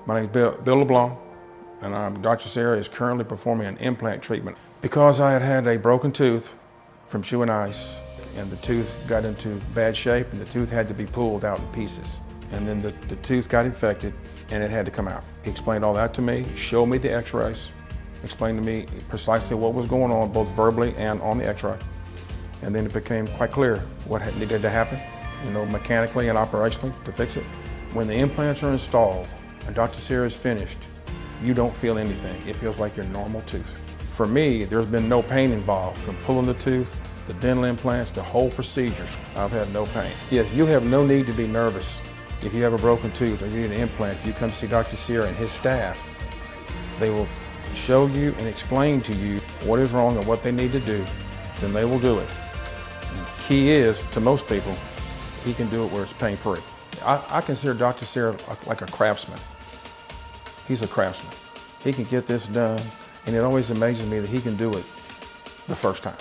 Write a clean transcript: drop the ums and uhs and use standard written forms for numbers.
My name is Bill LeBlanc, and Dr. Sarah is currently performing an implant treatment. Because I had had a broken tooth from chewing ice, and the tooth got into bad shape, and the tooth had to be pulled out in pieces. And then the tooth got infected, and it had to come out. He explained all that to me, showed me the x-rays, explained to me precisely what was going on, both verbally and on the x-ray. And then it became quite clear what needed to happen, mechanically and operationally to fix it. When the implants are installed and Dr. Sarah is finished, you don't feel anything. It feels like your normal tooth. For me, there's been no pain involved, from pulling the tooth, the dental implants, the whole procedures. I've had no pain. Yes, you have no need to be nervous if you have a broken tooth or you need an implant. If you come see Dr. Sarah and his staff, they will show you and explain to you what is wrong and what they need to do, then they will do it. And the key is, to most people, he can do it where it's pain-free. I consider Dr. Sarah like a craftsman. He's a craftsman. He can get this done, and it always amazes me that he can do it the first time.